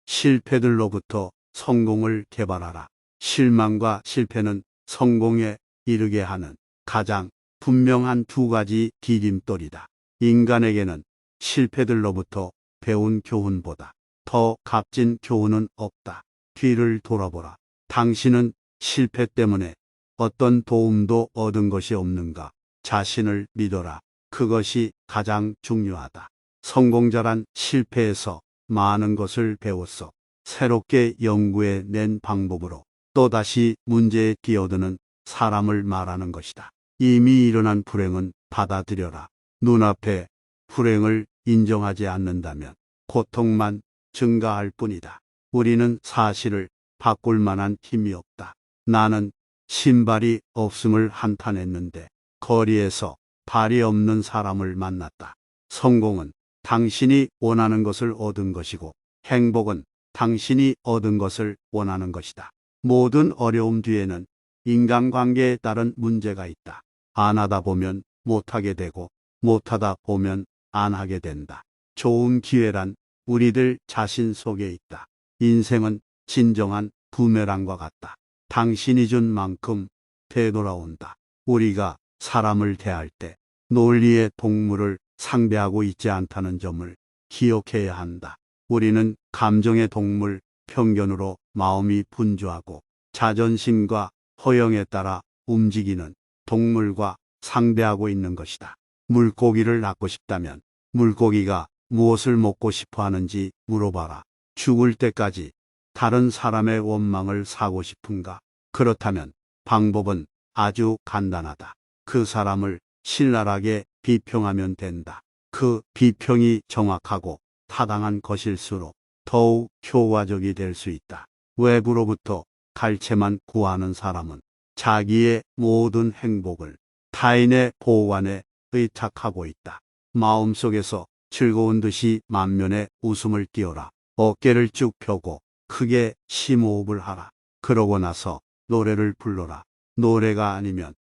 실패들로부터 성공을 개발하라. 실망과 실패는 성공에 이르게 하는 가장 분명한 두 가지 디딤돌이다. 인간에게는 실패들로부터 배운 교훈보다 더 값진 교훈은 없다. 뒤를 돌아보라. 당신은 실패 때문에 어떤 도움도 얻은 것이 없는가? 자신을 믿어라. 그것이 가장 중요하다. 성공자란 실패에서 많은 것을 배웠어. 새롭게 연구해 낸 방법으로 또다시 문제에 끼어드는 사람을 말하는 것이다. 이미 일어난 불행은 받아들여라. 눈앞에 불행을 인정하지 않는다면 고통만 증가할 뿐이다. 우리는 사실을 바꿀 만한 힘이 없다. 나는 신발이 없음을 한탄했는데 거리에서 발이 없는 사람을 만났다. 성공은 당신이 원하는 것을 얻은 것이고 행복은 당신이 얻은 것을 원하는 것이다. 모든 어려움 뒤에는 인간관계에 따른 문제가 있다. 안 하다 보면 못하게 되고 못하다 보면 안 하게 된다. 좋은 기회란 우리들 자신 속에 있다. 인생은 진정한 부메랑과 같다. 당신이 준 만큼 되돌아온다. 우리가 사람을 대할 때 논리의 동물을 상대하고 있지 않다는 점을 기억해야 한다. 우리는 감정의 동물, 편견으로 마음이 분주하고 자존심과 허영에 따라 움직이는 동물과 상대하고 있는 것이다. 물고기를 낳고 싶다면 물고기가 무엇을 먹고 싶어 하는지 물어봐라. 죽을 때까지 다른 사람의 원망을 사고 싶은가? 그렇다면 방법은 아주 간단하다. 그 사람을 신랄하게 비평하면 된다. 그 비평이 정확하고 타당한 것일수록 더욱 효과적이 될 수 있다. 외부로부터 갈채만 구하는 사람은 자기의 모든 행복을 타인의 보관에 의탁하고 있다. 마음속에서 즐거운 듯이 만면에 웃음을 띄워라. 어깨를 쭉 펴고 크게 심호흡을 하라. 그러고 나서 노래를 불러라. 노래가 아니면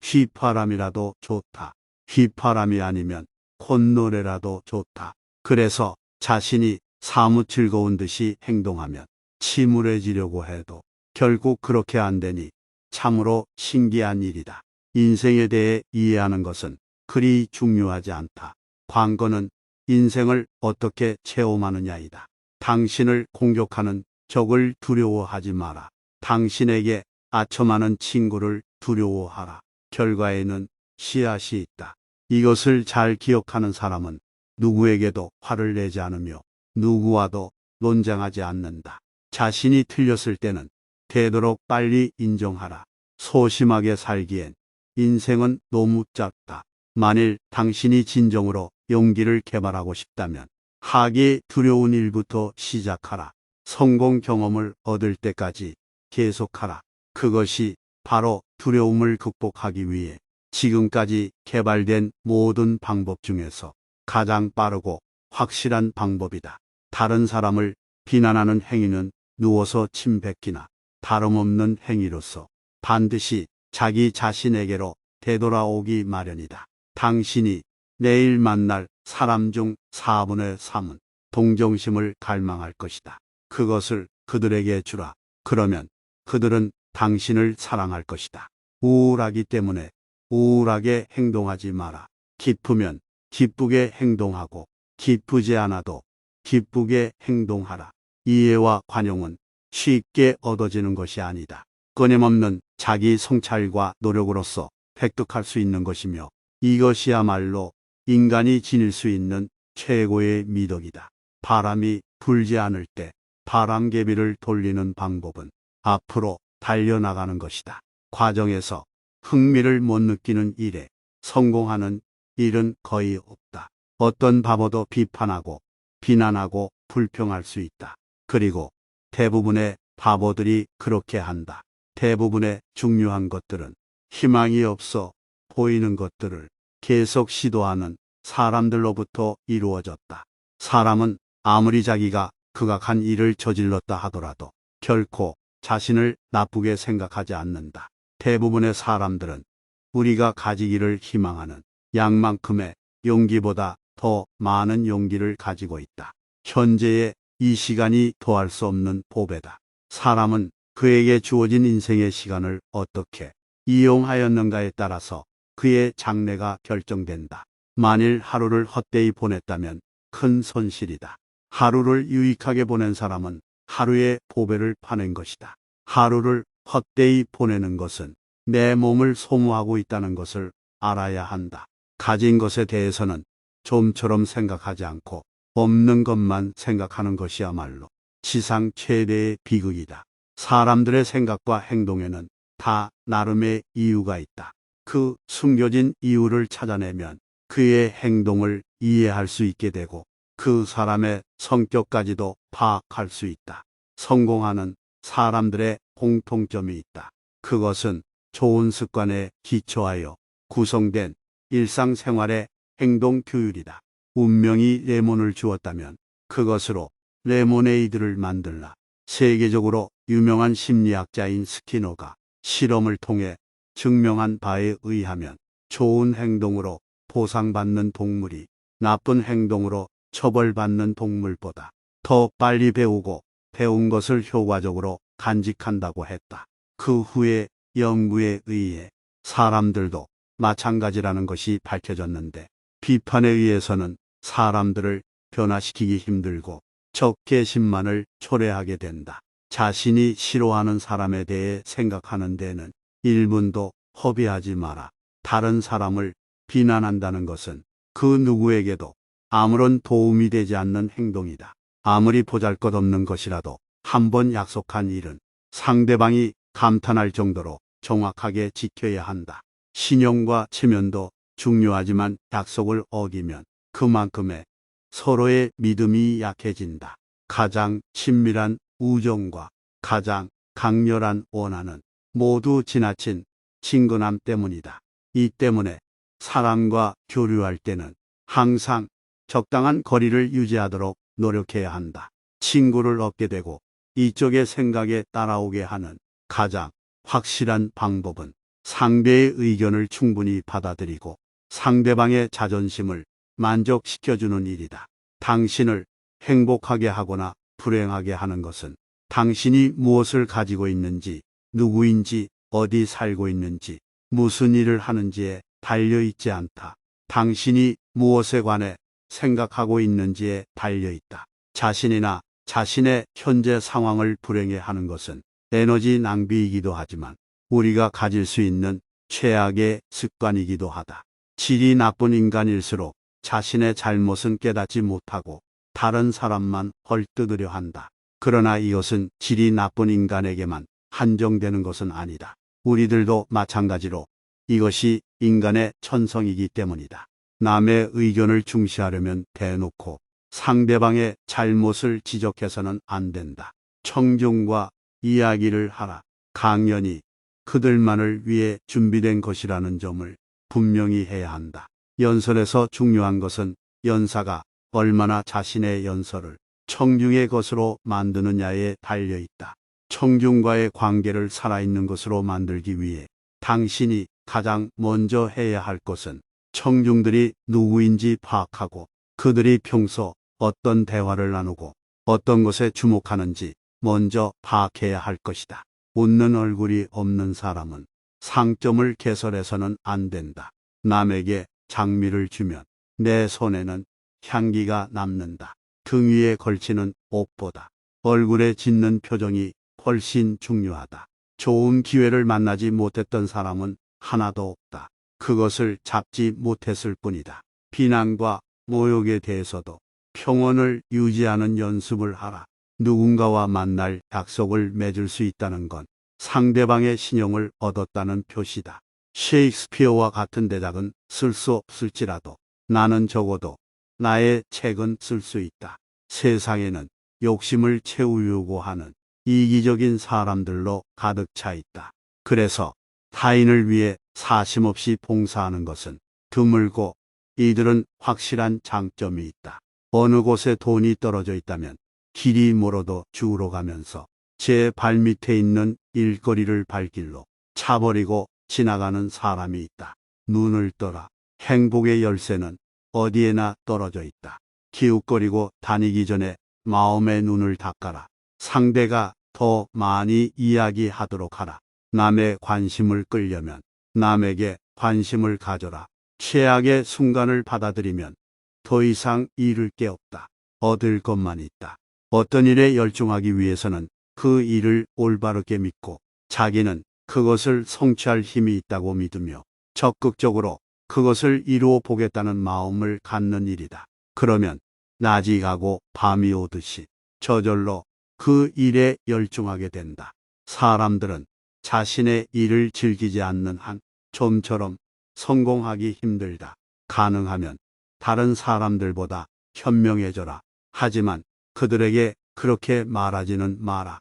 휘파람이라도 좋다. 휘파람이 아니면 콧노래라도 좋다. 그래서 자신이 사뭇 즐거운 듯이 행동하면 침울해지려고 해도 결국 그렇게 안 되니 참으로 신기한 일이다. 인생에 대해 이해하는 것은 그리 중요하지 않다. 관건은 인생을 어떻게 체험하느냐이다. 당신을 공격하는 적을 두려워하지 마라. 당신에게 아첨하는 친구를 두려워하라. 결과에는 씨앗이 있다. 이것을 잘 기억하는 사람은 누구에게도 화를 내지 않으며 누구와도 논쟁하지 않는다. 자신이 틀렸을 때는 되도록 빨리 인정하라. 소심하게 살기엔 인생은 너무 짧다. 만일 당신이 진정으로 용기를 개발하고 싶다면 하기 두려운 일부터 시작하라. 성공 경험을 얻을 때까지 계속하라. 그것이 바로 두려움을 극복하기 위해 지금까지 개발된 모든 방법 중에서 가장 빠르고 확실한 방법이다. 다른 사람을 비난하는 행위는 누워서 침 뱉기나 다름없는 행위로서 반드시 자기 자신에게로 되돌아오기 마련이다. 당신이 내일 만날 사람 중 4분의 3은 동정심을 갈망할 것이다. 그것을 그들에게 주라. 그러면 그들은 당신을 사랑할 것이다. 우울하기 때문에 우울하게 행동하지 마라. 기쁘면 기쁘게 행동하고 기쁘지 않아도 기쁘게 행동하라. 이해와 관용은 쉽게 얻어지는 것이 아니다. 끊임없는 자기 성찰과 노력으로서 획득할 수 있는 것이며 이것이야말로 인간이 지닐 수 있는 최고의 미덕이다. 바람이 불지 않을 때 바람개비를 돌리는 방법은 앞으로 달려나가는 것이다. 과정에서 흥미를 못 느끼는 일에 성공하는 일은 거의 없다. 어떤 바보도 비판하고 비난하고 불평할 수 있다. 그리고 대부분의 바보들이 그렇게 한다. 대부분의 중요한 것들은 희망이 없어 보이는 것들을 계속 시도하는 사람들로부터 이루어졌다. 사람은 아무리 자기가 극악한 일을 저질렀다 하더라도 결코 자신을 나쁘게 생각하지 않는다. 대부분의 사람들은 우리가 가지기를 희망하는 양만큼의 용기보다 더 많은 용기를 가지고 있다. 현재의 이 시간이 더할 수 없는 보배다. 사람은 그에게 주어진 인생의 시간을 어떻게 이용하였는가에 따라서 그의 장래가 결정된다. 만일 하루를 헛되이 보냈다면 큰 손실이다. 하루를 유익하게 보낸 사람은 하루의 보배를 파낸 것이다. 하루를 헛되이 보내는 것은 내 몸을 소모하고 있다는 것을 알아야 한다. 가진 것에 대해서는 좀처럼 생각하지 않고 없는 것만 생각하는 것이야말로 지상 최대의 비극이다. 사람들의 생각과 행동에는 다 나름의 이유가 있다. 그 숨겨진 이유를 찾아내면 그의 행동을 이해할 수 있게 되고 그 사람의 성격까지도 파악할 수 있다. 성공하는 사람들의 공통점이 있다. 그것은 좋은 습관에 기초하여 구성된 일상생활의 행동 규율이다. 운명이 레몬을 주었다면 그것으로 레모네이드를 만들라. 세계적으로 유명한 심리학자인 스키너가 실험을 통해 증명한 바에 의하면 좋은 행동으로 보상받는 동물이 나쁜 행동으로 처벌받는 동물보다 더 빨리 배우고 배운 것을 효과적으로 간직한다고 했다. 그 후에 연구에 의해 사람들도 마찬가지라는 것이 밝혀졌는데 비판에 의해서는 사람들을 변화시키기 힘들고 적개심만을 초래하게 된다. 자신이 싫어하는 사람에 대해 생각하는 데는 1분도 허비하지 마라. 다른 사람을 비난한다는 것은 그 누구에게도 아무런 도움이 되지 않는 행동이다. 아무리 보잘것없는 것이라도 한번 약속한 일은 상대방이 감탄할 정도로 정확하게 지켜야 한다. 신용과 체면도 중요하지만 약속을 어기면 그만큼의 서로의 믿음이 약해진다. 가장 친밀한 우정과 가장 강렬한 원한은 모두 지나친 친근함 때문이다. 이 때문에 사람과 교류할 때는 항상 적당한 거리를 유지하도록 노력해야 한다. 친구를 얻게 되고 이쪽의 생각에 따라오게 하는 가장 확실한 방법은 상대의 의견을 충분히 받아들이고 상대방의 자존심을 만족시켜주는 일이다. 당신을 행복하게 하거나 불행하게 하는 것은 당신이 무엇을 가지고 있는지, 누구인지, 어디 살고 있는지, 무슨 일을 하는지에 달려있지 않다. 당신이 무엇에 관해 생각하고 있는지에 달려있다. 자신이나 자신의 현재 상황을 불행해 하는 것은 에너지 낭비이기도 하지만 우리가 가질 수 있는 최악의 습관이기도 하다. 질이 나쁜 인간일수록 자신의 잘못은 깨닫지 못하고 다른 사람만 헐뜯으려 한다. 그러나 이것은 질이 나쁜 인간에게만 한정되는 것은 아니다. 우리들도 마찬가지로 이것이 인간의 천성이기 때문이다. 남의 의견을 중시하려면 대놓고 상대방의 잘못을 지적해서는 안 된다. 청중과 이야기를 하라. 강연이 그들만을 위해 준비된 것이라는 점을 분명히 해야 한다. 연설에서 중요한 것은 연사가 얼마나 자신의 연설을 청중의 것으로 만드느냐에 달려있다. 청중과의 관계를 살아있는 것으로 만들기 위해 당신이 가장 먼저 해야 할 것은 청중들이 누구인지 파악하고 그들이 평소 어떤 대화를 나누고 어떤 것에 주목하는지 먼저 파악해야 할 것이다. 웃는 얼굴이 없는 사람은 상점을 개설해서는 안 된다. 남에게 장미를 주면 내 손에는 향기가 남는다. 등 위에 걸치는 옷보다 얼굴에 짓는 표정이 훨씬 중요하다. 좋은 기회를 만나지 못했던 사람은 하나도 없다. 그것을 잡지 못했을 뿐이다. 비난과 모욕에 대해서도 평온을 유지하는 연습을 하라. 누군가와 만날 약속을 맺을 수 있다는 건 상대방의 신용을 얻었다는 표시다. 셰익스피어와 같은 대작은 쓸 수 없을지라도 나는 적어도 나의 책은 쓸 수 있다. 세상에는 욕심을 채우려고 하는 이기적인 사람들로 가득 차 있다. 그래서 타인을 위해 사심없이 봉사하는 것은 드물고 이들은 확실한 장점이 있다. 어느 곳에 돈이 떨어져 있다면 길이 멀어도 주우러 가면서 제 발밑에 있는 일거리를 발길로 차버리고 지나가는 사람이 있다. 눈을 떠라. 행복의 열쇠는 어디에나 떨어져 있다. 기웃거리고 다니기 전에 마음의 눈을 닦아라. 상대가 더 많이 이야기하도록 하라. 남의 관심을 끌려면 남에게 관심을 가져라. 최악의 순간을 받아들이면 더 이상 잃을 게 없다. 얻을 것만 있다. 어떤 일에 열중하기 위해서는 그 일을 올바르게 믿고 자기는 그것을 성취할 힘이 있다고 믿으며 적극적으로 그것을 이루어 보겠다는 마음을 갖는 일이다. 그러면 낮이 가고 밤이 오듯이 저절로 그 일에 열중하게 된다. 사람들은 자신의 일을 즐기지 않는 한 좀처럼 성공하기 힘들다. 가능하면 다른 사람들보다 현명해져라. 하지만 그들에게 그렇게 말하지는 마라.